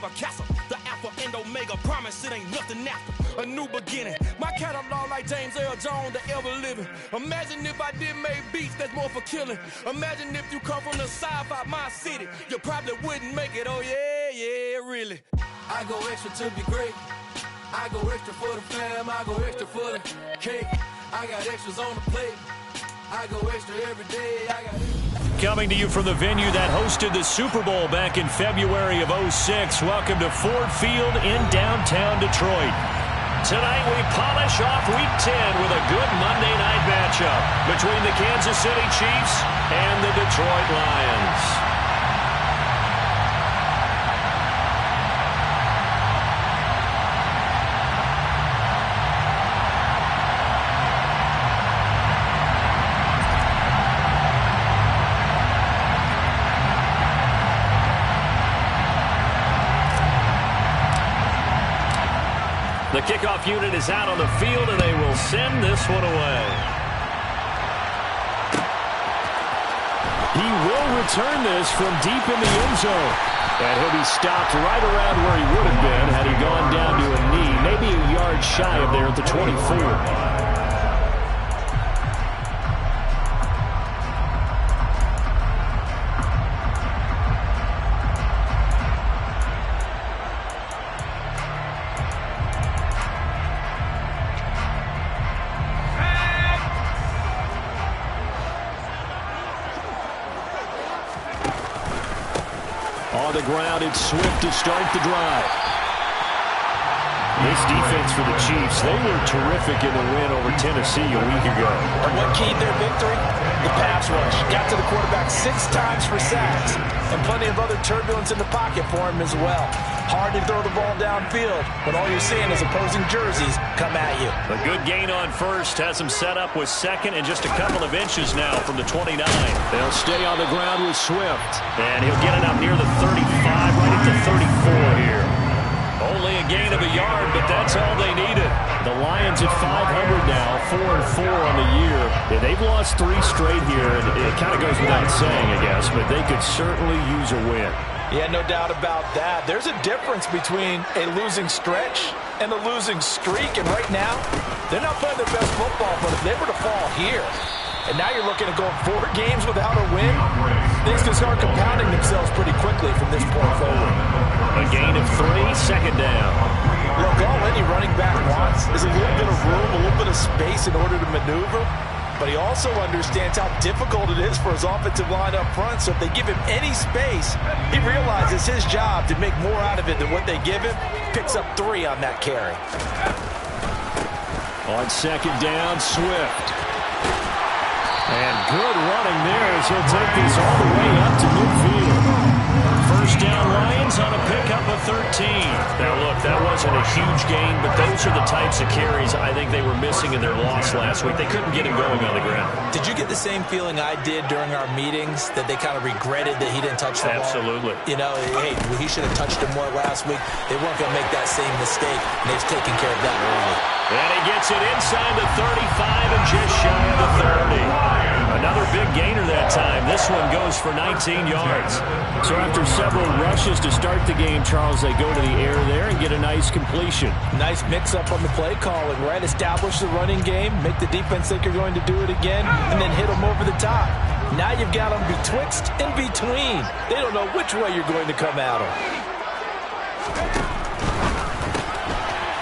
A castle, the alpha and omega, promise it ain't nothing after. A new beginning, my catalog like James Earl Jones, the ever living. Imagine if I did make beats that's more for killing. Imagine if you come from the sci-fi my city, you probably wouldn't make it. Oh yeah, really. I go extra to be great. I go extra for the fam. I go extra for the cake. I got extras on the plate. I go extra every day. Coming to you from the venue that hosted the Super Bowl back in February of '06. Welcome to Ford Field in downtown Detroit. Tonight we polish off Week 10 with a good Monday night matchup between the Kansas City Chiefs and the Detroit Lions. The kickoff unit is out on the field, and they will send this one away. He will return this from deep in the end zone. And he'll be stopped right around where he would have been had he gone down to a knee, maybe a yard shy of there at the 24. On the ground, it's Swift to start the drive. This defense for the Chiefs, they were terrific in the win over Tennessee a week ago. And what keyed their victory? The pass rush. Got to the quarterback 6 times for sacks. And plenty of other turbulence in the pocket for him as well. Hard to throw the ball downfield, but all you're seeing is opposing jerseys come at you. A good gain on first has him set up with second and just a couple of inches now from the 29. They'll stay on the ground with Swift. And he'll get it up near the 35, right at the 34 here. Only a gain of a yard, but that's all they needed. The Lions at 500 now, 4-4 on the year. Yeah, they've lost 3 straight here, and it kind of goes without saying, I guess, but they could certainly use a win. Yeah, no doubt about that. There's a difference between a losing stretch and a losing streak, and right now, they're not playing their best football, but if they were to fall here, and now you're looking at going 4 games without a win, things can start compounding themselves pretty quickly from this point forward. A gain of 3, second down. Look, all any running back wants is a little bit of room, a little bit of space in order to maneuver, but he also understands how difficult it is for his offensive line up front, so if they give him any space, he realizes his job to make more out of it than what they give him, picks up 3 on that carry. On second down, Swift. And good running there as he'll take this all the way up to midfield. First down, Lions on a pickup of 13. Now, look, that wasn't a huge gain, but those are the types of carries I think they were missing in their loss last week. They couldn't get him going on the ground. Did you get the same feeling I did during our meetings, that they kind of regretted that he didn't touch the ball? Absolutely. You know, hey, he should have touched him more last week. They weren't going to make that same mistake, and they've taken care of that early. And he gets it inside the 35 and just shy of the 30. Another big gainer that time. This one goes for 19 yards. So after several rushes to start the game, Charles, they go to the air there and get a nice completion. Nice mix-up on the play calling, right? Establish the running game, make the defense think you're going to do it again, and then hit them over the top. Now you've got them betwixt and between. They don't know which way you're going to come at them.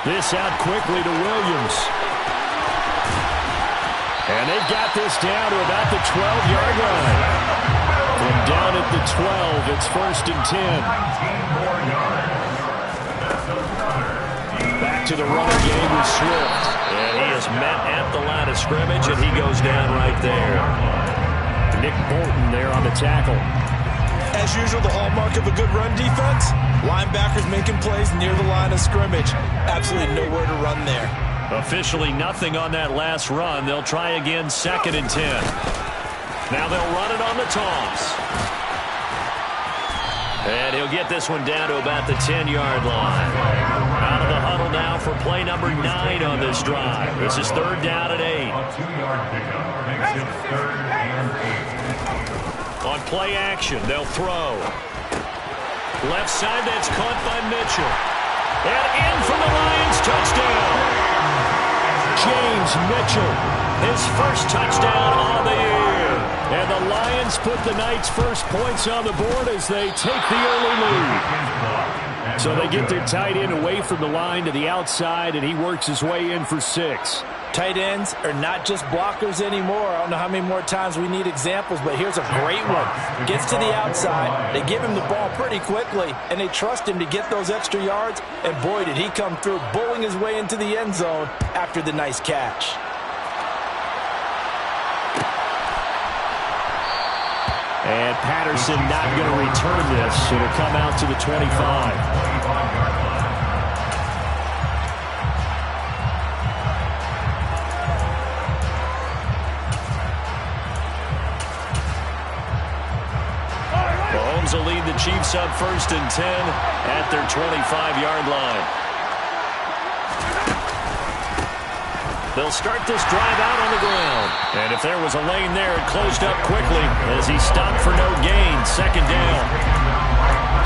This out quickly to Williams. And they've got this down to about the 12-yard line. From down at the 12, it's 1st and 10. Back to the running game with Swift. And he is met at the line of scrimmage, and he goes down right there. Nick Bolton there on the tackle. As usual, the hallmark of a good run defense, linebackers making plays near the line of scrimmage. Absolutely nowhere to run there. Officially nothing on that last run. They'll try again, 2nd and 10. Now they'll run it on the toss. And he'll get this one down to about the 10-yard line. Out of the huddle now for play number 9 on this drive. This is 3rd down and 8. On play action, they'll throw. Left side, that's caught by Mitchell. And in for the Lions, touchdown. James Mitchell, his first touchdown on the year. And the Lions put the Knights' first points on the board as they take the early lead. So they get their tight end away from the line to the outside, and he works his way in for 6. Tight ends are not just blockers anymore. I don't know how many more times we need examples, but here's a great one. Gets to the outside, they give him the ball pretty quickly, and they trust him to get those extra yards, and boy, did he come through, bowling his way into the end zone after the nice catch. And Patterson not going to return this. It'll come out to the 25. Mahomes will lead the Chiefs up 1st and 10 at their 25-yard line. They'll start this drive out on the ground. And if there was a lane there, it closed up quickly as he stopped for no gain. 2nd down.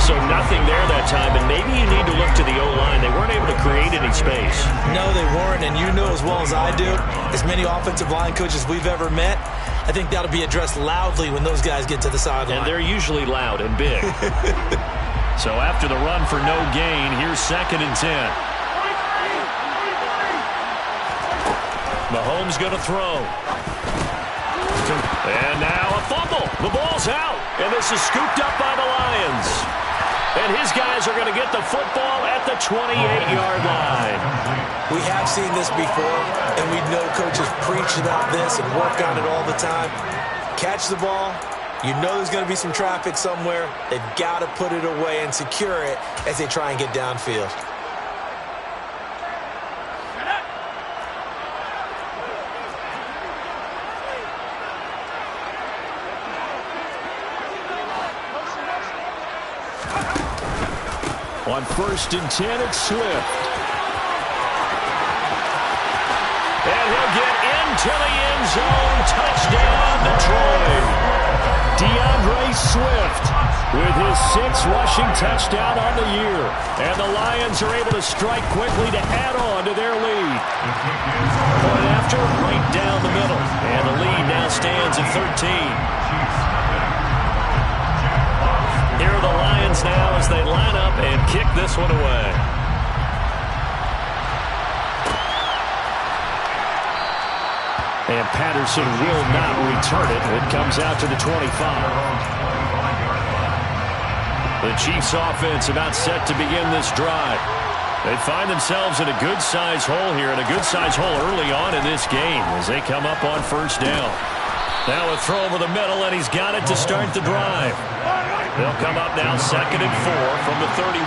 So nothing there that time, and maybe you need to look to the O-line. They weren't able to create any space. No, they weren't, and you know as well as I do, as many offensive line coaches we've ever met, I think that'll be addressed loudly when those guys get to the sideline. And they're usually loud and big. So after the run for no gain, here's 2nd and 10. Mahomes going to throw. And now a fumble. The ball's out. And this is scooped up by the Lions. And his guys are going to get the football at the 28-yard line. We have seen this before, and we know coaches preach about this and work on it all the time. Catch the ball. You know there's going to be some traffic somewhere. They've got to put it away and secure it as they try and get downfield. On 1st and 10, it's Swift. And he'll get into the end zone. Touchdown, Detroit. DeAndre Swift with his 6th rushing touchdown on the year. And the Lions are able to strike quickly to add on to their lead. Point after, right down the middle. And the lead now stands at 13. Here are the Lions now as they line up and kick this one away. And Patterson will not return it. It comes out to the 25. The Chiefs offense about set to begin this drive. They find themselves in a good-sized hole here, and a good-sized hole early on in this game as they come up on 1st down. Now a throw over the middle, and he's got it to start the drive. They'll come up now 2nd and 4 from the 31.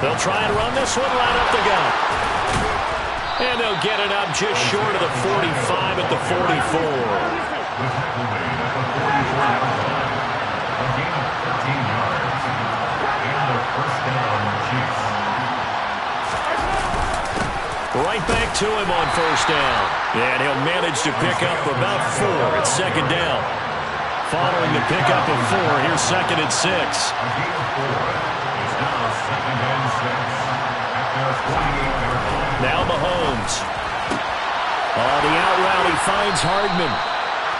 They'll try and run this one right up the gut. And they'll get it up just short of the 45 at the 44. Right back to him on 1st down. And he'll manage to pick up about 4 at 2nd down. Following the pickup of 4, here's 2nd and 6. Now Mahomes. On the out route, he finds Hardman.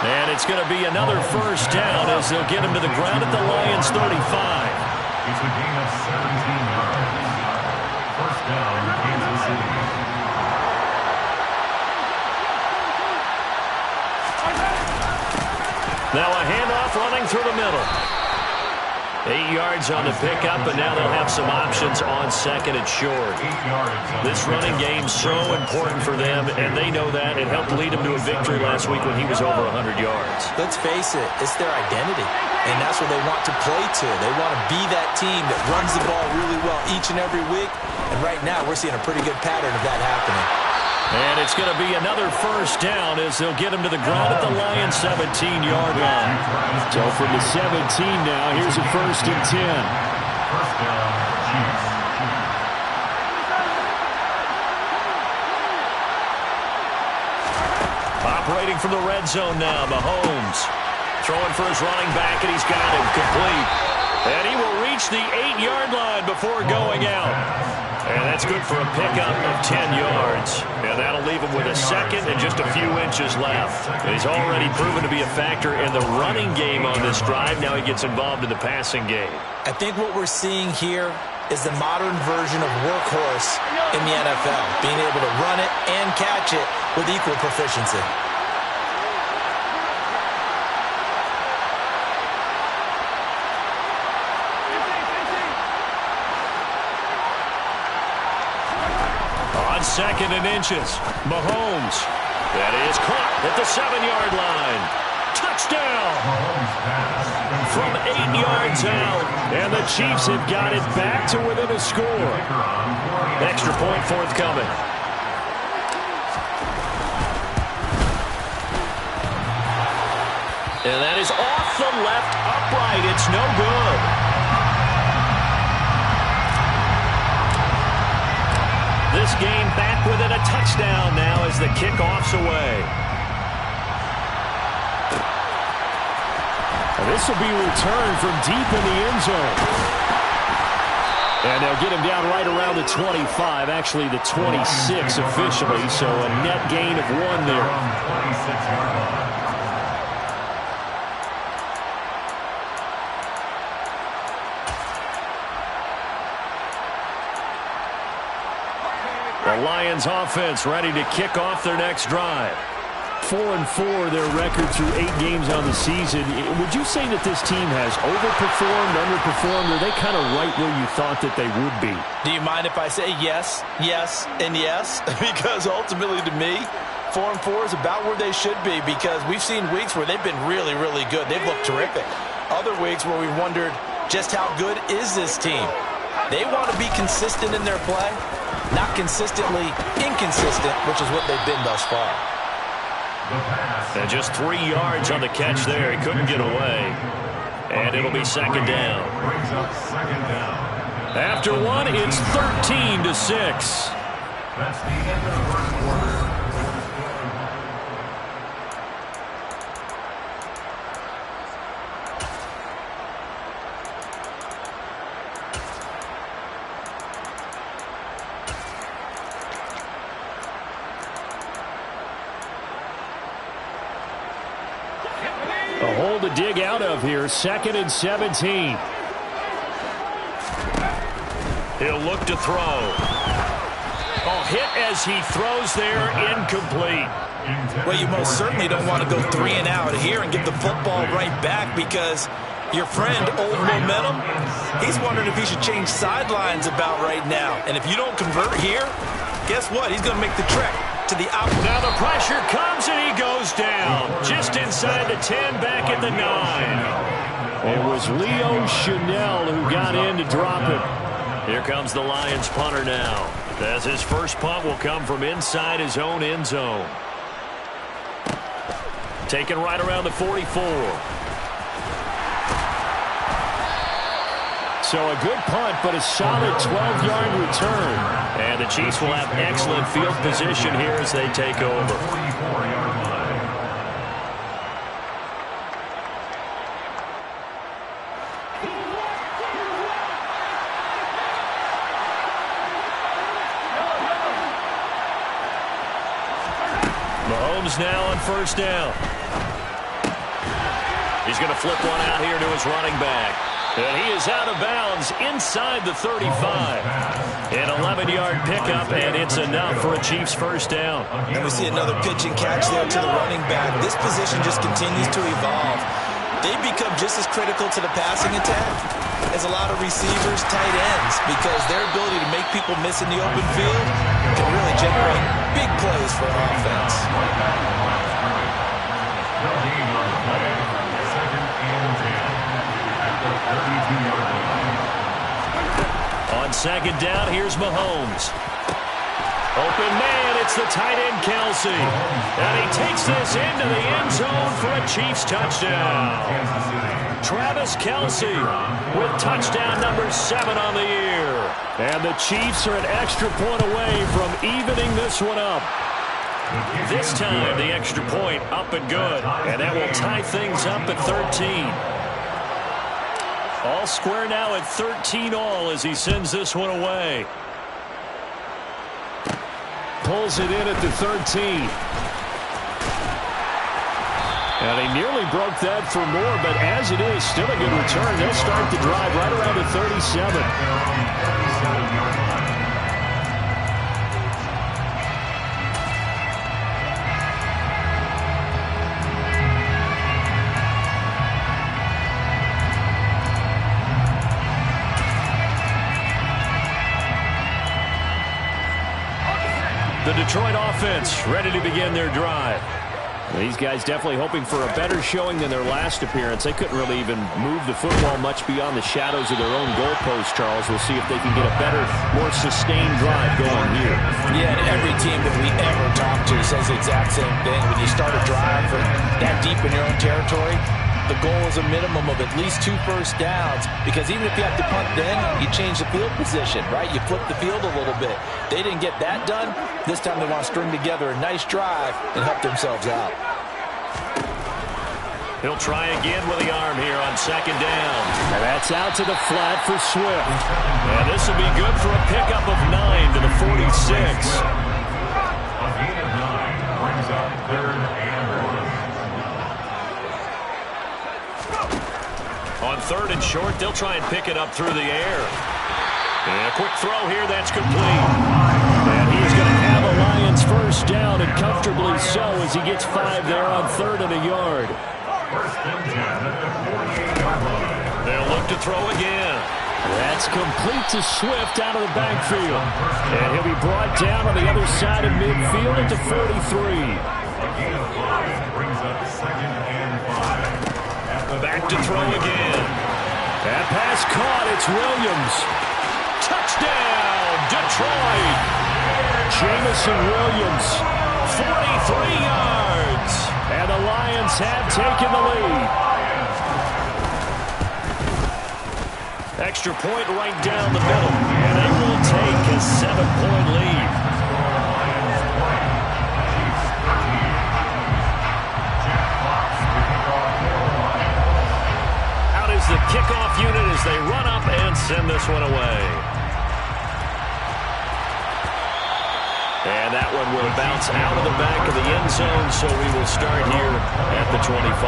And it's going to be another 1st down as they'll get him to the ground at the Lions' 35. It's a gain of 17 yards. 1st down, Kansas City. Now a handoff running through the middle. 8 yards on the pickup, and now they'll have some options on 2nd and short. This running game's so important for them, and they know that. It helped lead them to a victory last week when he was over 100 yards. Let's face it, it's their identity, and that's what they want to play to. They want to be that team that runs the ball really well each and every week, and right now we're seeing a pretty good pattern of that happening. And it's going to be another 1st down as they'll get him to the ground at the Lions' 17-yard line. So from the 17 now, here's a 1st and 10. 1st down, Chiefs. operating from the red zone now. Mahomes throwing for his running back, and he's got him complete. And he will reach the 8-yard line before going out. And that's good for a pickup of 10 yards. And that'll leave him with a second and just a few inches left. And he's already proven to be a factor in the running game on this drive. Now he gets involved in the passing game. I think what we're seeing here is the modern version of workhorse in the NFL, being able to run it and catch it with equal proficiency. On 2nd and inches, Mahomes. That is caught at the 7-yard line. Touchdown! From 8 yards out, and the Chiefs have got it back to within a score. Extra point forthcoming. And that is off the left upright. It's no good. This game back within a touchdown now as the kickoff's away. And this will be returned from deep in the end zone. And they'll get him down right around the 25, actually the 26 officially, so a net gain of 1 there. The Lions offense ready to kick off their next drive. 4-4 their record through 8 games on the season. Would you say that this team has overperformed, underperformed, or are they kind of right where you thought that they would be? Do you mind if I say yes, yes, and yes? Because ultimately to me, 4-4 is about where they should be, because we've seen weeks where they've been really, really good. They've looked terrific. Other weeks where we wondered just how good is this team. They want to be consistent in their play, not consistently inconsistent, which is what they've been thus far. And just 3 yards on the catch there. He couldn't get away. And it'll be second down. After 1, it's 13-6. That's the end of the first quarter. A hole to dig out of here. 2nd and 17. He'll look to throw. Hit as he throws there, incomplete. Well, you most certainly don't want to go 3 and out here and get the football right back, because your friend, Old Momentum, he's wondering if he should change sidelines about right now. And if you don't convert here, guess what? He's going to make the trek to the opposite. Now the pressure comes and he goes down. Just inside the 10, back at the 9. It was Leo Chanel who got in to drop it. Here comes the Lions punter now, as his first punt will come from inside his own end zone. Taken right around the 44. So a good punt, but a solid 12-yard return. And the Chiefs will have excellent field position here as they take over. 44-yard line. Mahomes now on first down. He's going to flip one out here to his running back. And he is out of bounds inside the 35. An 11-yard pickup, and it's enough for a Chiefs first down. And we see another pitch and catch there to the running back. This position just continues to evolve. They become just as critical to the passing attack as a lot of receivers, tight ends, because their ability to make people miss in the open field can really generate big plays for an offense. On second down, here's Mahomes. Open man, it's the tight end Kelce. And he takes this into the end zone for a Chiefs touchdown. Travis Kelce with touchdown number 7 on the year. And the Chiefs are an extra point away from evening this one up. This time, the extra point up and good. And that will tie things up at 13. All square now at 13 all as he sends this one away. Pulls it in at the 13. And he nearly broke that for more, but as it is, still a good return. They'll start the drive right around the 37. The Detroit offense ready to begin their drive. These guys definitely hoping for a better showing than their last appearance. They couldn't really even move the football much beyond the shadows of their own goalpost, Charles. We'll see if they can get a better, more sustained drive going here. Yeah, and every team that we ever talk to says the exact same thing. When you start a drive from that deep in your own territory, the goal is a minimum of at least 2 first downs, because even if you have to punt then, you change the field position, right? You flip the field a little bit. They didn't get that done. This time they want to string together a nice drive and help themselves out. He'll try again with the arm here on second down. And that's out to the flat for Swift. And this will be good for a pickup of 9 to the 46. A gain of 9 brings up 3rd and 1. On 3rd and short, they'll try and pick it up through the air. And a quick throw here, that's complete. And he's going to have a Lions first down, and comfortably so, as he gets 5 there on 3rd and a yard. First and 10 at the 48-yard line. They'll look to throw again. That's complete to Swift out of the backfield. And he'll be brought down on the other side of midfield at the 43. A gain of 5 brings up 2nd and 5. Back to throw again. That pass caught. It's Williams. Touchdown, Detroit. Jamison Williams. 43 yards. And the Lions have taken the lead. Extra point right down the middle. And they will take a 7-point lead. The kickoff unit as they run up and send this one away. And that one will bounce out of the back of the end zone, so we will start here at the 25.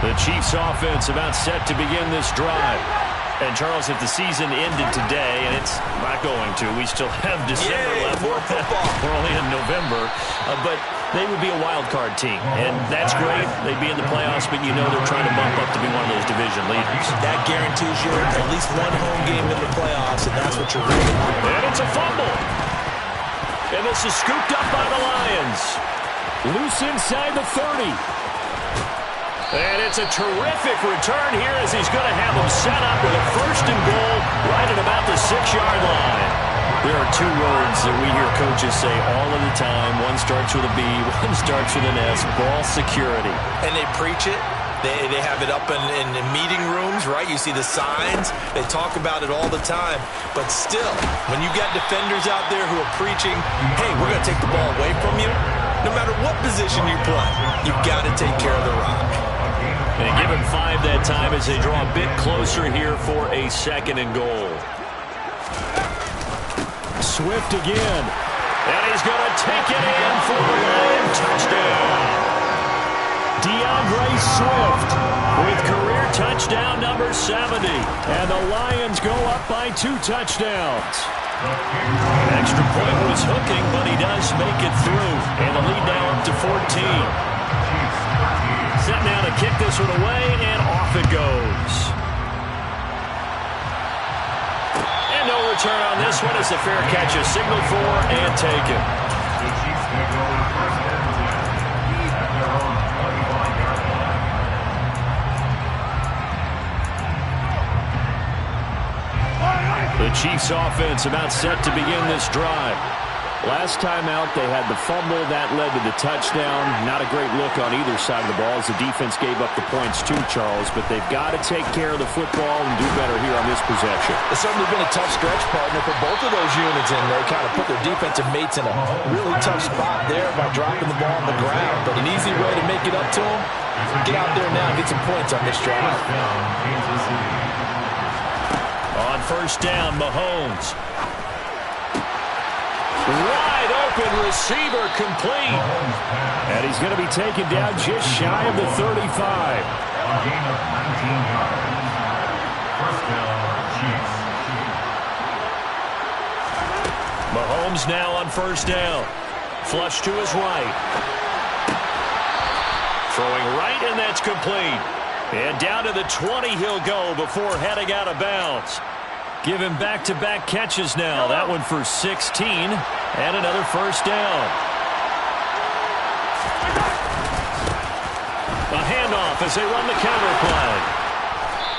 The Chiefs offense about set to begin this drive. And, Charles, if the season ended today, and it's not going to, we still have December left. We're only in November. But they would be a wild card team, and that's great. They'd be in the playoffs, but you know they're trying to bump up to be one of those division leaders. That guarantees you at least one home game in the playoffs, and that's what you're really doing. And it's a fumble. And this is scooped up by the Lions. Loose inside the 30. And it's a terrific return here as he's going to have them set up with a 1st and goal right at about the 6-yard line. There are 2 words that we hear coaches say all of the time. One starts with a B, one starts with an S, ball security. And they preach it. They have it up in meeting rooms, right? You see the signs. They talk about it all the time. But still, when you got defenders out there who are preaching, hey, we're going to take the ball away from you, no matter what position you play, you've got to take care of the rock. And give him 5 that time as they draw a bit closer here for a 2nd and goal. Swift again. And he's going to take it in for the Lion touchdown. DeAndre Swift with career touchdown number 70. And the Lions go up by 2 touchdowns. Extra point was hooking, but he does make it through. And the lead now up to 14. Set now to kick this one away, and off it goes. And no return on this one as the fair catch is signaled for and taken. The Chiefs will go first and 10 at their own 25-yard line. The Chiefs offense about set to begin this drive. Last time out, they had the fumble. That led to the touchdown. Not a great look on either side of the ball as the defense gave up the points too, Charles. But they've got to take care of the football and do better here on this possession. It's certainly been a tough stretch, partner, for both of those units, and they kind of put their defensive mates in a really tough spot there by dropping the ball on the ground. But an easy way to make it up to them, get out there now and get some points on this drive. On first down, Mahomes. Wide open receiver complete. And he's going to be taken down just shy of the 35. A gain of 19 yards. First down, Chiefs. Mahomes now on first down. Flush to his right. Throwing right, and that's complete. And down to the 20 he'll go before heading out of bounds. Give him back-to-back catches now. That one for 16 and another first down. A handoff as they run the counter play.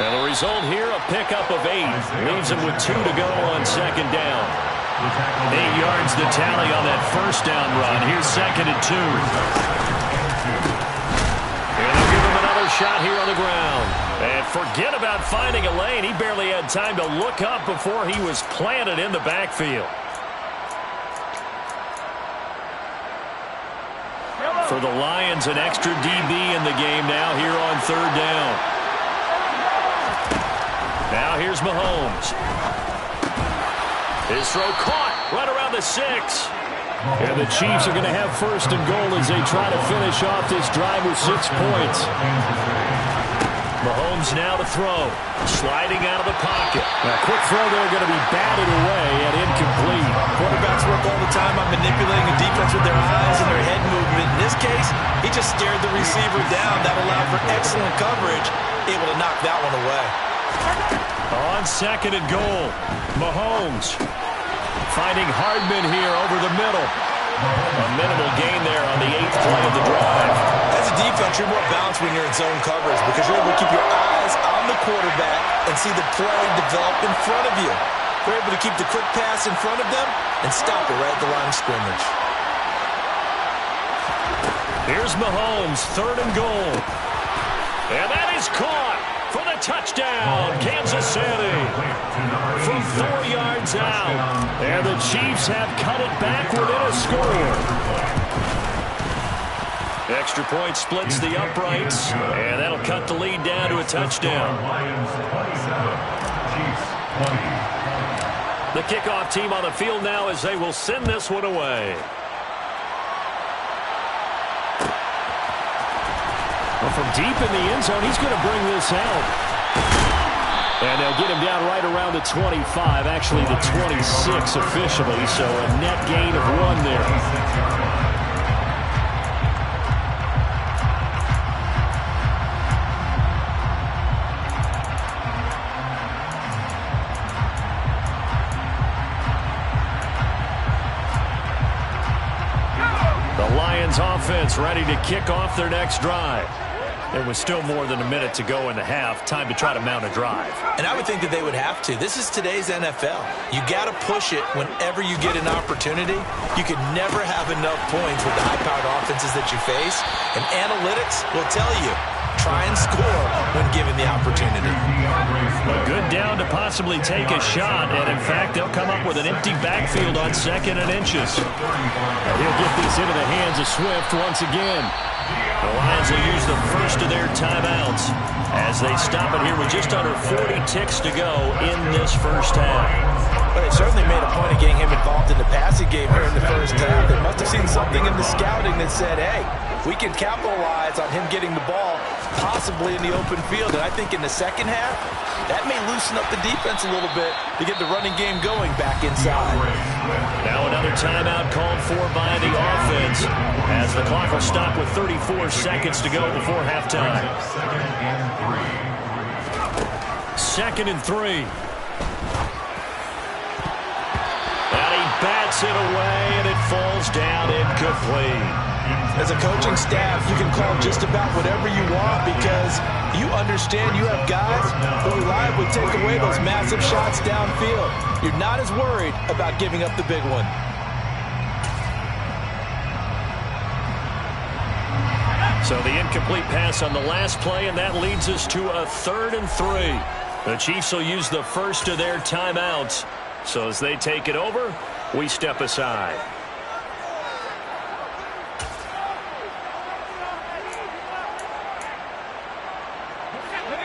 And the result here, a pickup of 8. Leaves him with 2 to go on second down. 8 yards the tally on that first down run. Here's second and 2. And they'll give him another shot here on the ground. And forget about finding a lane. He barely had time to look up before he was planted in the backfield. For the Lions, an extra DB in the game now here on third down. Now here's Mahomes. His throw caught right around the 6. And the Chiefs are going to have first and goal as they try to finish off this drive with 6 points. Mahomes now to throw. Sliding out of the pocket. A quick throw there going to be batted away and incomplete. Quarterbacks work all the time on manipulating a defense with their eyes and their head movement. In this case, he just stared the receiver down. That allowed for excellent coverage. Able to knock that one away. On second and goal, Mahomes finding Hardman here over the middle. A minimal gain there on the 8th play of the drive. As a defense, you're more balanced when you're in zone coverage because you're able to keep your eyes on the quarterback and see the play develop in front of you. You're able to keep the quick pass in front of them and stop it right at the line of scrimmage. Here's Mahomes, third and goal. And that is caught for the touchdown, Kansas City. From 4 yards out. And the Chiefs have cut it back within a score. Extra point splits the uprights, and that'll cut the lead down to a touchdown. Lions 27, Chiefs 20. The kickoff team on the field now as they will send this one away. Well, from deep in the end zone, he's going to bring this out. And they'll get him down right around the 25, actually the 26 officially, so a net gain of 1 there. The Lions offense ready to kick off their next drive. There was still more than a minute to go in the half. Time to try to mount a drive. And I would think that they would have to. This is today's NFL. You got to push it whenever you get an opportunity. You could never have enough points with the high-powered offenses that you face. And analytics will tell you, try and score when given the opportunity. A good down to possibly take a shot. And, in fact, they'll come up with an empty backfield on second and inches. And he'll get this into the hands of Swift once again. The Lions will use the first of their timeouts as they stop it here with just under 40 ticks to go in this first half. But they certainly made a point of getting him involved in the passing game here in the first half. They must have seen something in the scouting that said, hey, we can capitalize on him getting the ball possibly in the open field. And I think in the second half, that may loosen up the defense a little bit to get the running game going back inside. Now another timeout called for by the offense as the clock will stop with 34 seconds to go before halftime. Second and 3. And he bats it away, and it falls down incomplete. As a coaching staff, you can call just about whatever you want because you understand you have guys who reliably take away those massive shots downfield. You're not as worried about giving up the big one. So the incomplete pass on the last play, and that leads us to a 3rd and 3. The Chiefs will use the first of their timeouts. So as they take it over, we step aside.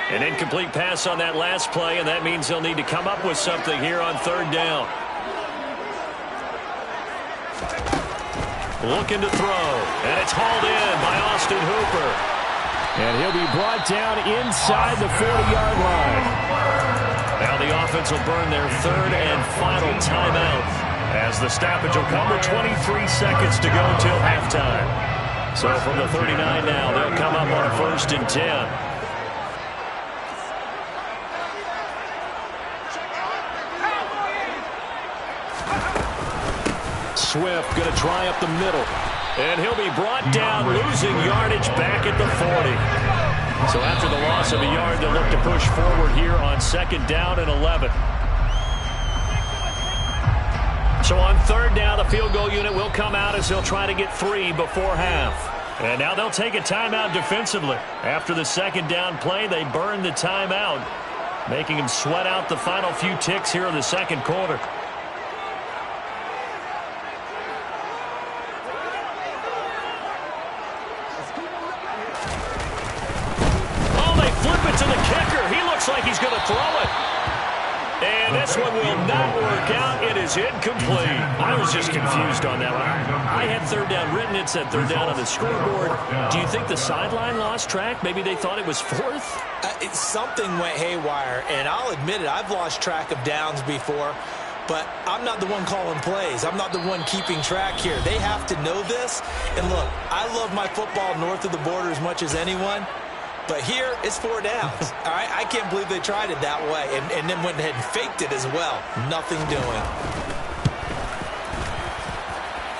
An incomplete pass on that last play, and that means they'll need to come up with something here on 3rd down. Looking to throw, and it's hauled in by Austin Hooper. And he'll be brought down inside the 40-yard line. Now the offense will burn their 3rd and final timeout as the stoppage will come with 23 seconds to go until halftime. So from the 39 now, they'll come up on a 1st and 10. Swift going to try up the middle. And he'll be brought down, losing yardage back at the 40. So after the loss of a yard, they'll look to push forward here on 2nd down and 11. So on 3rd down, the field goal unit will come out as they'll try to get 3 before half. And now they'll take a timeout defensively. After the 2nd down play, they burn the timeout, making them sweat out the final few ticks here in the 2nd quarter. To the kicker. He looks like he's going to throw it. And this one will not work out. It is incomplete. I was just confused on that one. I had 3rd down written. It said 3rd down on the scoreboard. Do you think the sideline lost track? Maybe they thought it was 4th? Something went haywire, and I'll admit it. I've lost track of downs before, but I'm not the one calling plays. I'm not the one keeping track here. They have to know this. And look, I love my football north of the border as much as anyone. But here, it's 4 downs. All right, I can't believe they tried it that way and then went ahead and faked it as well. Nothing doing.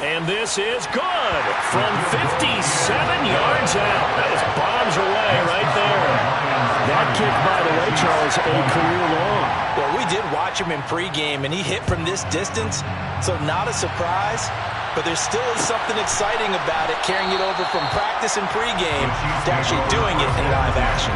And this is good from 57 yards out. That was bombs away right there. That kick, by the way, Charles, a career long. Well, we did watch him in pregame, and he hit from this distance, so not a surprise. But there still is something exciting about it, carrying it over from practice and pregame to actually doing it in live action.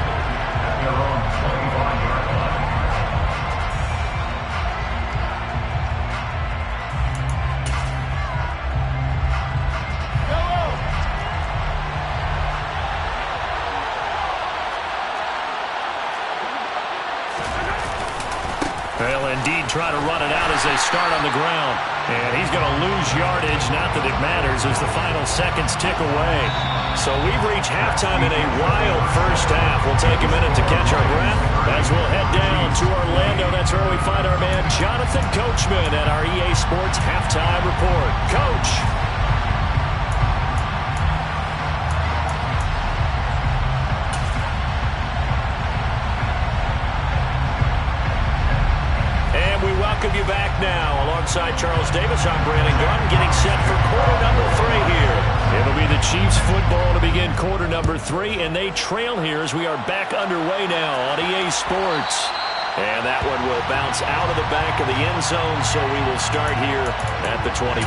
They'll indeed try to run it out as they start on the ground. And he's going to lose yardage, not that it matters, as the final seconds tick away. So we've reached halftime in a wild first half. We'll take a minute to catch our breath as we'll head down to Orlando. That's where we find our man Jonathan Coachman at our EA Sports Halftime Report. Coach. Welcome you back now. Alongside Charles Davis, I'm Brandon Gaudin, getting set for quarter number 3 here. It'll be the Chiefs football to begin quarter number 3, and they trail here as we are back underway now on EA Sports. And that one will bounce out of the back of the end zone, so we will start here at the 25.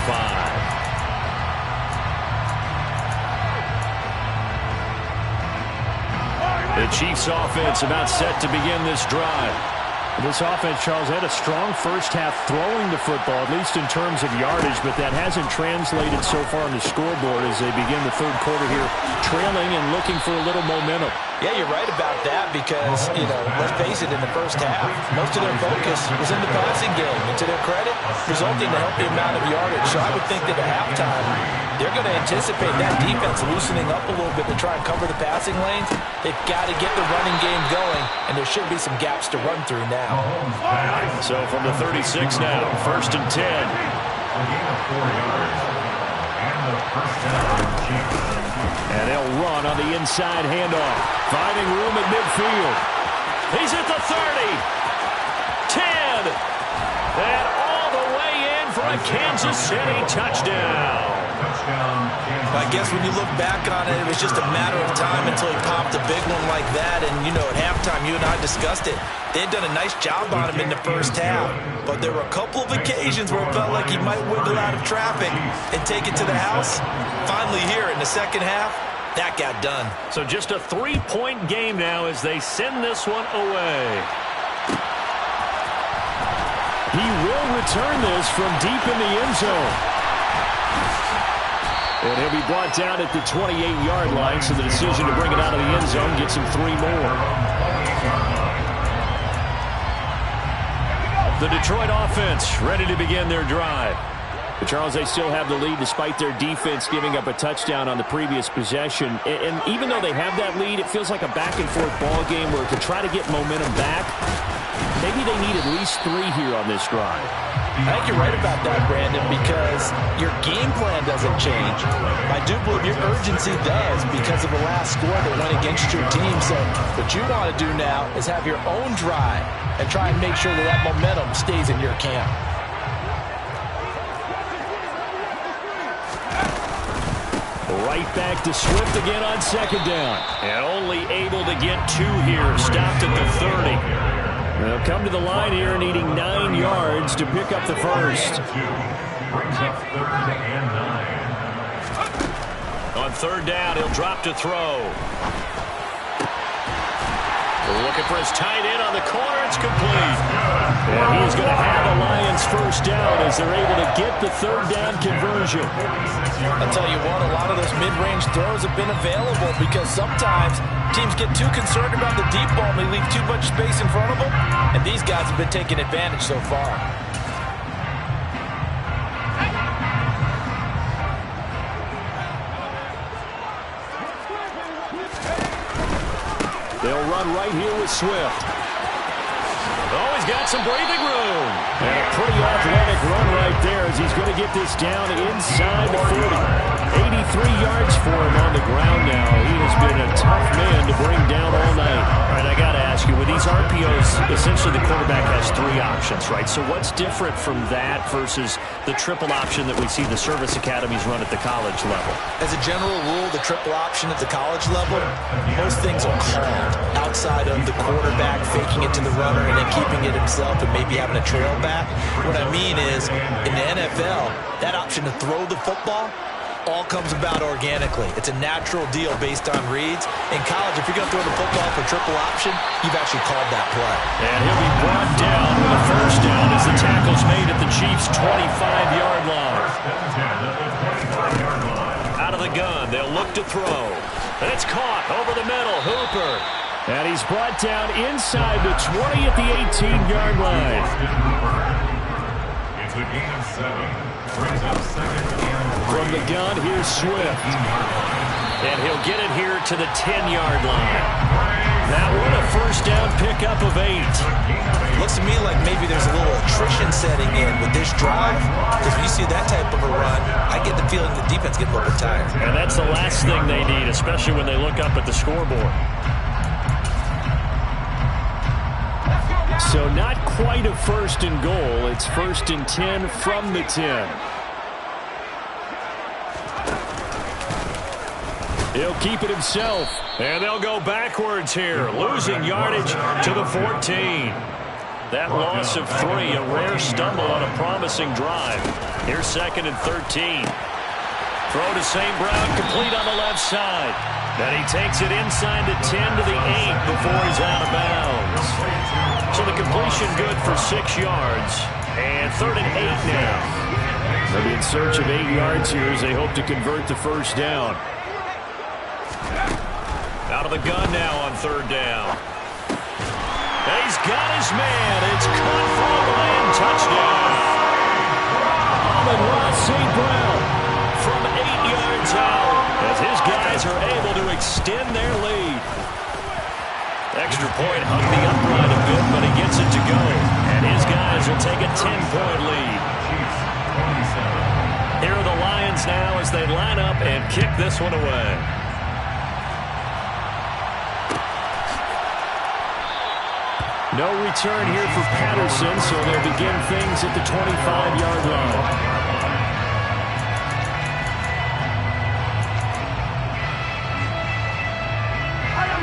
The Chiefs offense about set to begin this drive. This offense, Charles, had a strong first half throwing the football, at least in terms of yardage, but that hasn't translated so far on the scoreboard as they begin the 3rd quarter here, trailing and looking for a little momentum. Yeah, you're right about that because, let's face it, in the first half, most of their focus was in the passing game. And to their credit, resulting in a healthy amount of yardage. So I would think that at halftime, they're going to anticipate that defense loosening up a little bit to try and cover the passing lanes. They've got to get the running game going, and there should be some gaps to run through now. So from the 36 now, 1st and 10. And they'll run on the inside handoff, finding room at midfield. He's at the 30, 10, and all the way in for a Kansas City touchdown. I guess when you look back on it, it was just a matter of time until he popped a big one like that. And, at halftime, you and I discussed it. They had done a nice job on him in the first half. But there were a couple of occasions where it felt like he might wiggle out of traffic and take it to the house. Finally here in the second half, That got done. So just a 3-point game now as they send this one away. He will return this from deep in the end zone. And he'll be brought down at the 28-yard line, so the decision to bring it out of the end zone gets him 3 more. The Detroit offense ready to begin their drive. But Charles, they still have the lead despite their defense giving up a touchdown on the previous possession. And even though they have that lead, it feels like a back-and-forth ball game where to try to get momentum back, maybe they need at least 3 here on this drive. I think you're right about that, Brandon, because your game plan doesn't change. I do believe your urgency does because of the last score that went against your team. So what you want to do now is have your own drive and try and make sure that that momentum stays in your camp. Right back to Swift again on second down. And only able to get 2 here. Stopped at the 30. They'll come to the line here needing 9 yards to pick up the first. Brings up 3rd and 9. On 3rd down, he'll drop to throw. Looking for his tight end on the corner. It's complete. And he's going to have the Lions first down as they're able to get the 3rd down conversion. I'll tell you what, a lot of those mid-range throws have been available because sometimes teams get too concerned about the deep ball and they leave too much space in front of them, and these guys have been taking advantage so far. They'll run right here with Swift. Oh, he's got some breathing room. And a pretty athletic run right there as he's going to get this down inside the 40. 83 yards for him on the ground now. He has been a tough man to bring down all night. All right, I got to ask you, with these RPOs, essentially the quarterback has 3 options, right? So what's different from that versus the triple option that we see the service academies run at the college level? As a general rule, the triple option at the college level, most things are called outside of the quarterback faking it to the runner and then keeping it himself and maybe having a trail back. What I mean is, in the NFL, that option to throw the football all comes about organically. It's a natural deal based on reads. In college, if you're going to throw the football for triple option, you've actually called that play. And he'll be brought down with a first down as the tackle's made at the Chiefs' 25-yard line. Out of the gun, they'll look to throw. And it's caught over the middle. Hooper. And he's brought down inside the 20 at the 18-yard line. It's a gain of 7. Brings up 2nd and 3. From the gun, here's Swift. And he'll get it here to the 10-yard line. That one a first down pickup of 8. Looks to me like maybe there's a little attrition setting in with this drive. Because when you see that type of a run, I get the feeling the defense gets a little bit tired. And that's the last thing they need, especially when they look up at the scoreboard. So not quite a 1st and goal. It's 1st and 10 from the 10. He'll keep it himself. And they'll go backwards here, losing yardage to the 14. That loss of 3, a rare stumble on a promising drive. Here's 2nd and 13. Throw to St. Brown, complete on the left side. Then he takes it inside the 10 to the 8 before he's out of bounds. So the completion good for 6 yards. And 3rd and 8 now. They'll be in search of 8 yards here as they hope to convert the first down. Out of the gun now on 3rd down. And he's got his man. It's caught for a Lion touchdown. Amon-Ra St. Brown from 8 yards out as his guys are able to extend their lead. Extra point hung the upright a bit, but he gets it to go. And his guys will take a 10-point lead. Here are the Lions now as they line up and kick this one away. No return here for Patterson, so they'll begin things at the 25-yard line.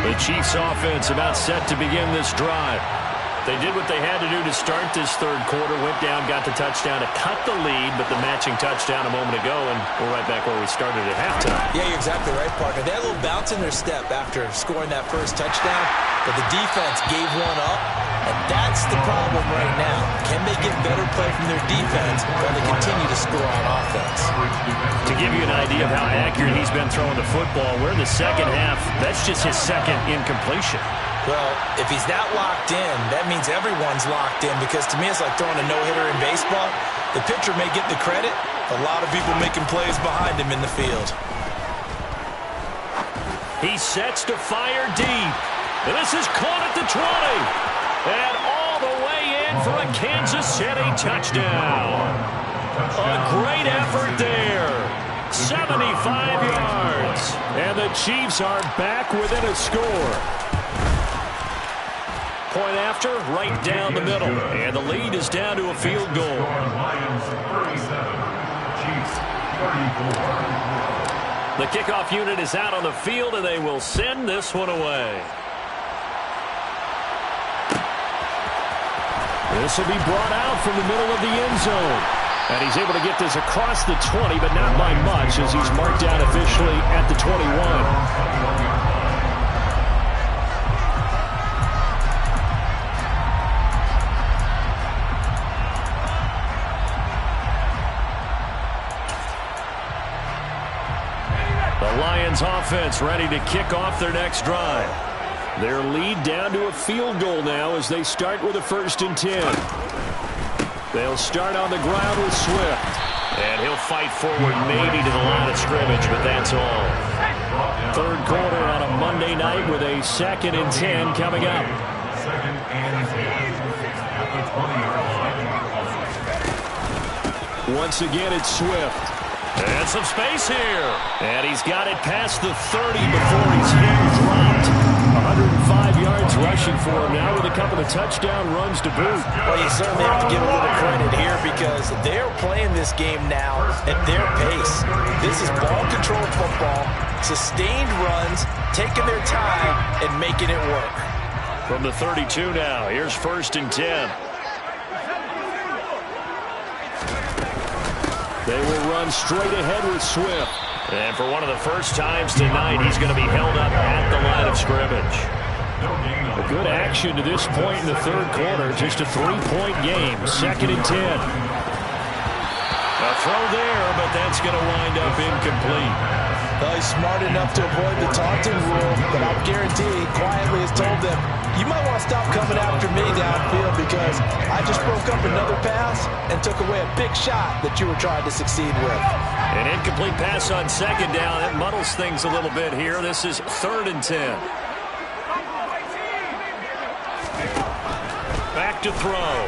The Chiefs offense about set to begin this drive. They did what they had to do to start this third quarter, went down, got the touchdown to cut the lead, but the matching touchdown a moment ago, and we're right back where we started at halftime. Yeah, you're exactly right, partner. They had a little bounce in their step after scoring that first touchdown, but the defense gave one up, and that's the problem right now. Can they get better play from their defense while they continue to score on offense? To give you an idea of how accurate he's been throwing the football, we're in the second half. That's just his second incompletion. Well, if he's that locked in, that means everyone's locked in, because to me it's like throwing a no-hitter in baseball. The pitcher may get the credit, a lot of people making plays behind him in the field. He sets to fire deep. This is caught at the 20. And all the way in for a Kansas City touchdown. A great effort there. 75 yards. And the Chiefs are back within a score. Point after, right down the middle. And the lead is down to a field goal. Lions 37, Chiefs 34. The kickoff unit is out on the field, and they will send this one away. This will be brought out from the middle of the end zone. And he's able to get this across the 20, but not by much, as he's marked down officially at the 21. Offense ready to kick off their next drive. Their lead down to a field goal now as they start with a 1st and 10. They'll start on the ground with Swift. And he'll fight forward maybe to the line of scrimmage, but that's all. Third quarter on a Monday night with a 2nd and 10 coming up. 2nd and 10 at the 20-yard line. Once again, it's Swift. And some space here. And he's got it past the 30 before he's hit and dropped. 105 yards rushing for him now with a couple of touchdown runs to boot. Well, you certainly have to give a little credit here, because they're playing this game now at their pace. This is ball control football, sustained runs, taking their time and making it work. From the 32 now, here's 1st and 10. They will run straight ahead with Swift. And for one of the first times tonight, he's going to be held up at the line of scrimmage. A good action to this point in the third quarter. Just a 3-point game. 2nd and 10. A throw there, but that's going to wind up incomplete. Well, he's smart enough to avoid the taunting rule, but I'll guarantee he quietly has told them, you might want to stop coming after me downfield, because I just broke up another pass and took away a big shot that you were trying to succeed with. An incomplete pass on 2nd down. That muddles things a little bit here. This is 3rd and 10. Back to throw.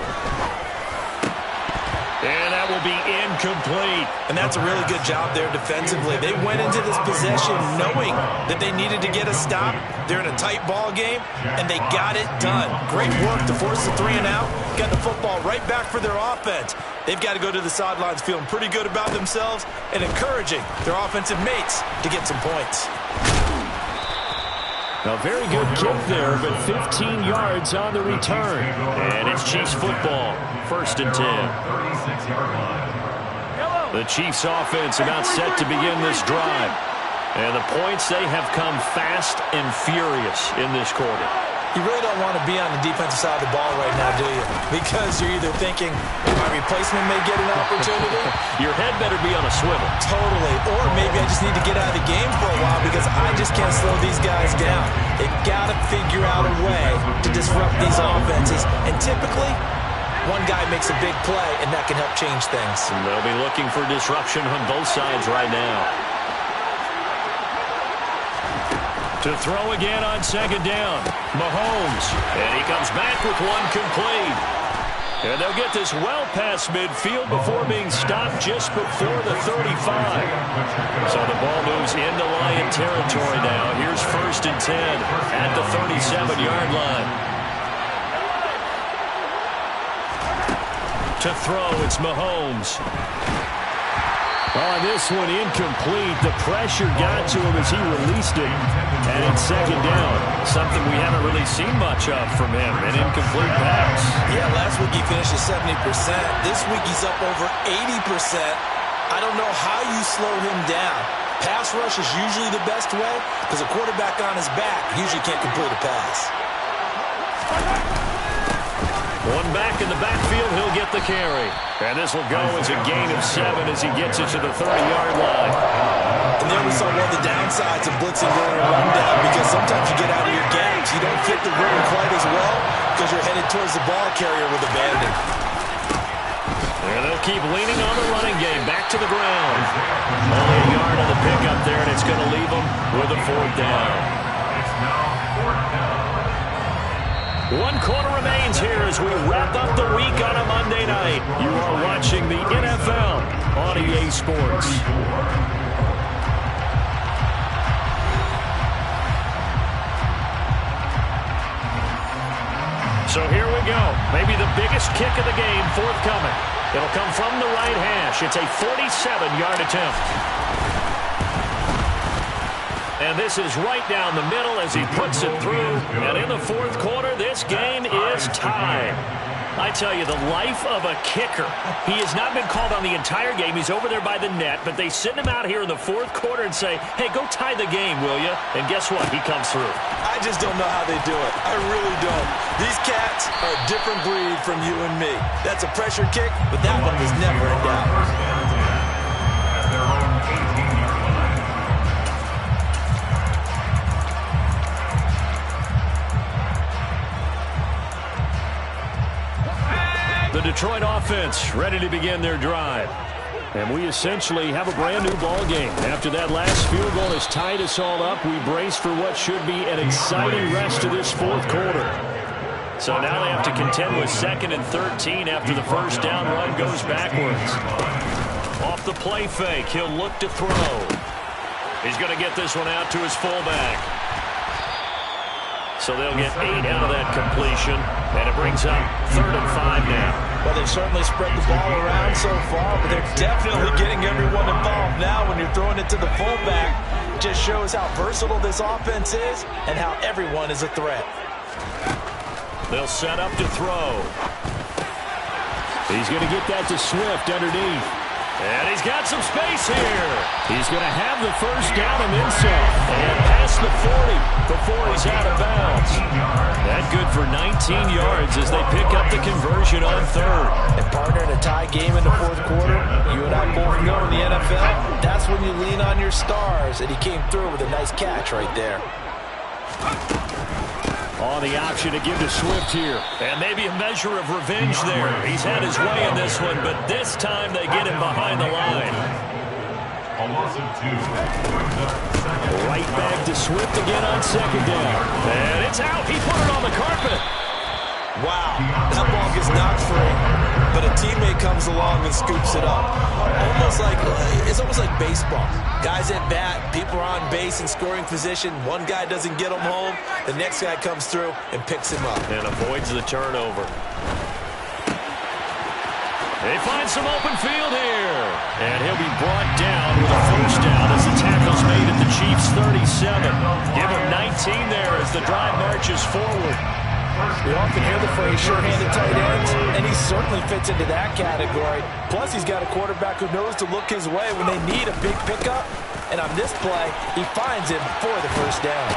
And that will be incomplete. And that's a really good job there defensively. They went into this possession knowing that they needed to get a stop. They're in a tight ball game, and they got it done. Great work to force the 3 and out. Got the football right back for their offense. They've got to go to the sidelines feeling pretty good about themselves and encouraging their offensive mates to get some points. A very good kick there, but 15 yards on the return. And it's Chiefs football. 1st and 10. The Chiefs offense about set to begin this drive. And the points, they have come fast and furious in this quarter. You really don't want to be on the defensive side of the ball right now, do you? Because you're either thinking, my replacement may get an opportunity. Your head better be on a swivel. Totally. Or maybe I just need to get out of the game for a while, because I just can't slow these guys down. They've got to figure out a way to disrupt these offenses. And typically, one guy makes a big play, and that can help change things. And they'll be looking for disruption on both sides right now. To throw again on 2nd down. Mahomes. And he comes back with one complete. And they'll get this well past midfield before being stopped just before the 35. So the ball moves into Lion territory now. Here's 1st and 10 at the 37-yard line. To throw, it's Mahomes. Oh, this one incomplete. The pressure got to him as he released it. And it's second down. Something we haven't really seen much of from him. An incomplete pass. Yeah, last week he finished at 70%. This week he's up over 80%. I don't know how you slow him down. Pass rush is usually the best way because a quarterback on his back usually can't complete a pass. One back in the backfield, he'll get the carry. And this will go as a gain of 7 as he gets it to the 30-yard line. And there we saw one of the downsides of blitzing during a rundown because sometimes you get out of your gaps. You don't fit the rhythm quite as well because you're headed towards the ball carrier with abandon. And they'll keep leaning on the running game. Back to the ground. Only a yard on the pickup there, and it's going to leave them with a 4th down. It's now 4th down. 1 quarter remains here as we wrap up the week on a Monday night. You are watching the NFL on EA Sports. So here we go. Maybe the biggest kick of the game forthcoming. It'll come from the right hash. It's a 47-yard attempt. And this is right down the middle as he puts it through. And in the 4th quarter, this game is tied. I tell you, the life of a kicker. He has not been called on the entire game. He's over there by the net, but they send him out here in the 4th quarter and say, hey, go tie the game, will you? And guess what? He comes through. I just don't know how they do it. I really don't. These cats are a different breed from you and me. That's a pressure kick, but that one was never in doubt. At their own 18-yard line. The Detroit offense ready to begin their drive. And we essentially have a brand new ball game. After that last field goal has tied us all up, we brace for what should be an exciting rest of this 4th quarter. So now they have to contend with 2nd and 13 after the first down run goes backwards. Off the play fake, he'll look to throw. He's going to get this one out to his fullback. So they'll get 8 out of that completion, and it brings up 3rd and 5 now. Well, they've certainly spread the ball around so far, but they're definitely getting everyone involved now when you're throwing it to the fullback. It just shows how versatile this offense is and how everyone is a threat. They'll set up to throw. He's going to get that to Swift underneath. And he's got some space here. He's going to have the first down and then some. And past the 40 before he's out of bounds. That good for 19 yards as they pick up the conversion on 3rd. And partner, in a tie game in the 4th quarter, you and I both know in the NFL, that's when you lean on your stars. And he came through with a nice catch right there. On the option to give to Swift here. And maybe a measure of revenge there. He's had his way in this one, but this time they get him behind the line. A loss of 2. Right back to Swift again on 2nd down. And it's out. He put it on the carpet. Wow, that ball gets knocked free, but a teammate comes along and scoops it up. It's almost like baseball. Guys at bat, people are on base in scoring position. One guy doesn't get him home. The next guy comes through and picks him up. And avoids the turnover. They find some open field here. And he'll be brought down with a first down as the tackle's made at the Chiefs' 37. Give him 19 there as the drive marches forward. We often hear the phrase sure-handed tight ends, and he certainly fits into that category. Plus, he's got a quarterback who knows to look his way when they need a big pickup. And on this play, he finds him for the first down.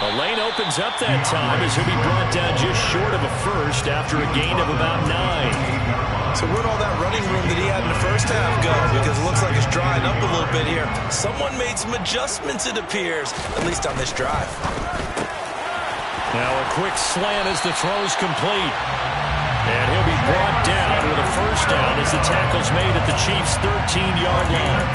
A lane opens up that time as he'll be brought down just short of a first after a gain of about 9. So where'd all that running room that he had in the first half go? Because it looks like it's drying up a little bit here. Someone made some adjustments, it appears, at least on this drive. Now a quick slant as the throw's complete. And he'll be brought down with a first down as the tackle's made at the Chiefs' 13-yard line.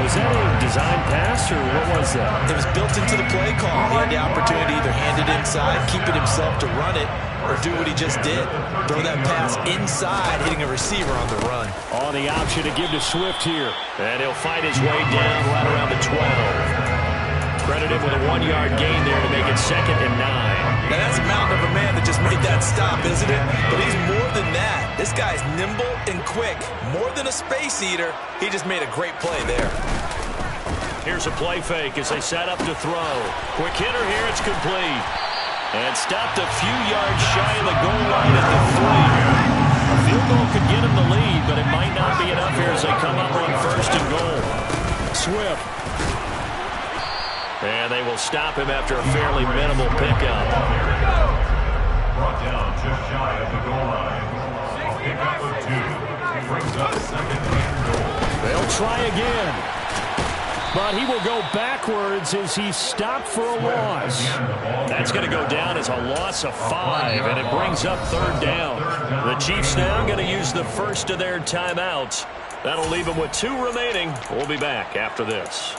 Was that a design pass, or what was that? It was built into the play call. He had the opportunity to either hand it inside, keep it himself to run it, or do what he just did. Throw that pass inside, hitting a receiver on the run. On the option to give to Swift here. And he'll fight his way down right around the 12. Credited with a 1-yard gain there to make it 2nd and 9. Now that's a mountain of a man that just made that stop, isn't it? But he's more than that. This guy's nimble and quick. More than a space eater, he just made a great play there. Here's a play fake as they set up to throw. Quick hitter here, it's complete. And stopped a few yards shy of the goal line at the 3. A field goal could get him the lead, but it might not be enough here as they come up on 1st and goal. Swift. And they will stop him after a fairly minimal pickup. Brought down just shy of the goal line. A pickup of 2. Brings up 2nd and goal. They'll try again. But he will go backwards as he stopped for a loss. That's going to go down as a loss of 5, and it brings up 3rd down. The Chiefs now going to use the first of their timeouts. That'll leave them with 2 remaining. We'll be back after this.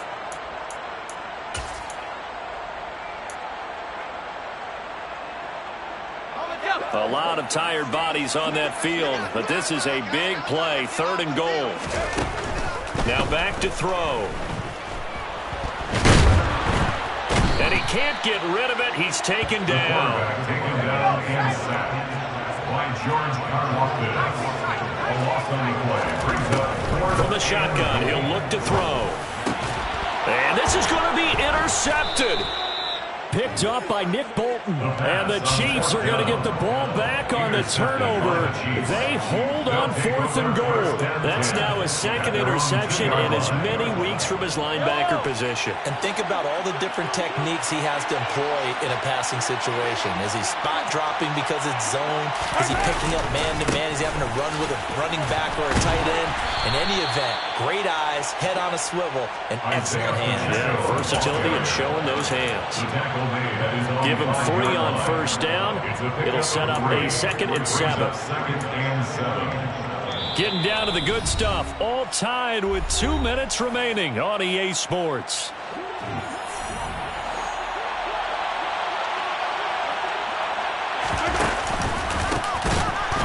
A lot of tired bodies on that field, but this is a big play, 3rd and goal. Now back to throw. And he can't get rid of it. He's taken down. Taken down and sacked by George Karlaftis. A loss on the play. Brings up 4. From the shotgun, he'll look to throw. And this is going to be intercepted. Picked up by Nick Bolton. And the Chiefs are going to get the ball back on the turnover. They hold on 4th and goal. That's now his 2nd interception in as many weeks from his linebacker position. And think about all the different techniques he has to employ in a passing situation. Is he spot dropping because it's zone? Is he picking up man-to-man? Is he having to run with a running back or a tight end? In any event, great eyes, head on a swivel, and excellent hands. Yeah, versatility and showing those hands. Give him 3 on 1st down. It'll set up a 2nd and 7. Getting down to the good stuff. All tied with 2 minutes remaining on EA Sports.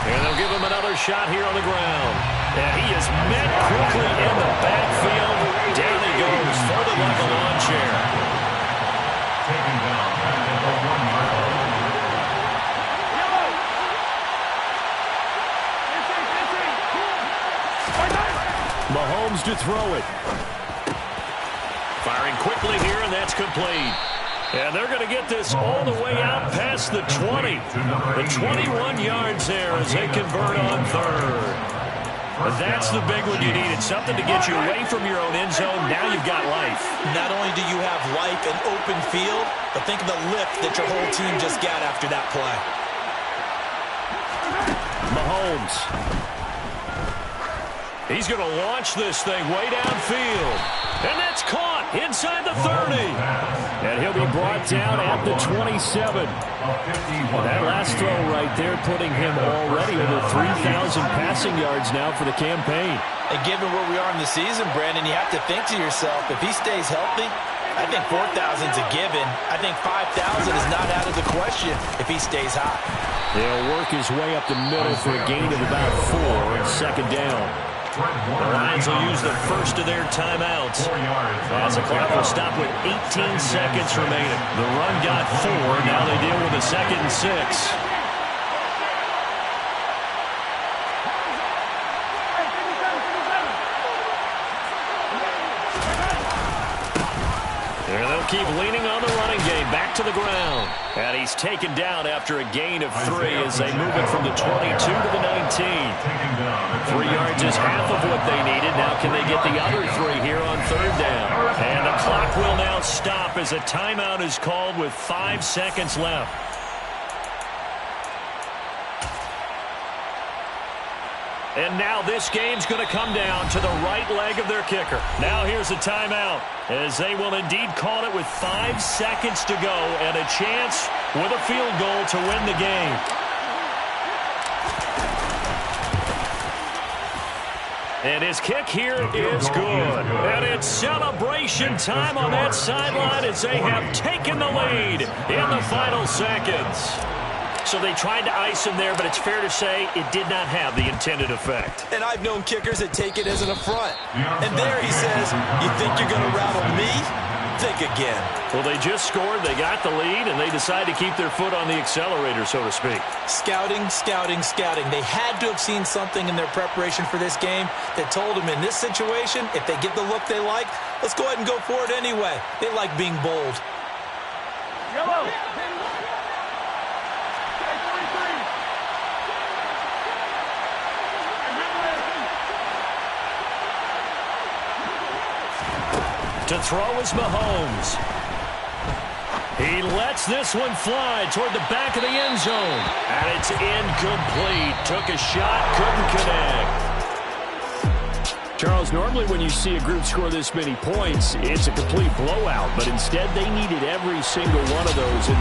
And they'll give him another shot here on the ground. And he is met quickly in the backfield. Down he goes, folded like a lawn chair. Taken down at the 1-yard line. Mahomes to throw it. Firing quickly here, and that's complete. And they're going to get this all the way out past the 20. The 21 yards there as they convert on 3rd. But that's the big one you need. It's something to get you away from your own end zone. Now you've got life. Not only do you have life and open field, but think of the lift that your whole team just got after that play. Mahomes. He's going to launch this thing way downfield. And that's caught inside the 30. And he'll be brought down at the 27. Well, that last throw right there putting him already over 3,000 passing yards now for the campaign. And given where we are in the season, Brandon, you have to think to yourself, if he stays healthy, I think 4,000 is a given. I think 5,000 is not out of the question if he stays hot. He'll work his way up the middle for a gain of about 4 and 2nd down. The Lions will use the first of their timeouts. As the clock will stop with 18 seconds remaining. The run got 4. Now they deal with a 2nd and 6. And they'll keep leaning on the running game. Back to the ground. And he's taken down after a gain of 3 as they move it from the 22 to the 19. 3 yards is half of what they needed. Now can they get the other 3 here on 3rd down? And the clock will now stop as a timeout is called with 5 seconds left. And now this game's going to come down to the right leg of their kicker. Now here's a timeout as they will indeed call it with 5 seconds to go and a chance with a field goal to win the game. And his kick here is good. And it's celebration time on that sideline as they have taken the lead in the final seconds. So they tried to ice him there, but it's fair to say it did not have the intended effect. And I've known kickers that take it as an affront. And there he says, you think you're going to rattle me? Think again. Well, they just scored, they got the lead, and they decide to keep their foot on the accelerator, so to speak. Scouting, scouting, scouting. They had to have seen something in their preparation for this game that told them in this situation, if they get the look they like, let's go ahead and go for it anyway. They like being bold. Yellow. To throw is Mahomes. He lets this one fly toward the back of the end zone. And it's incomplete. Took a shot, couldn't connect. Charles, normally when you see a group score this many points, it's a complete blowout. But instead, they needed every single one of those in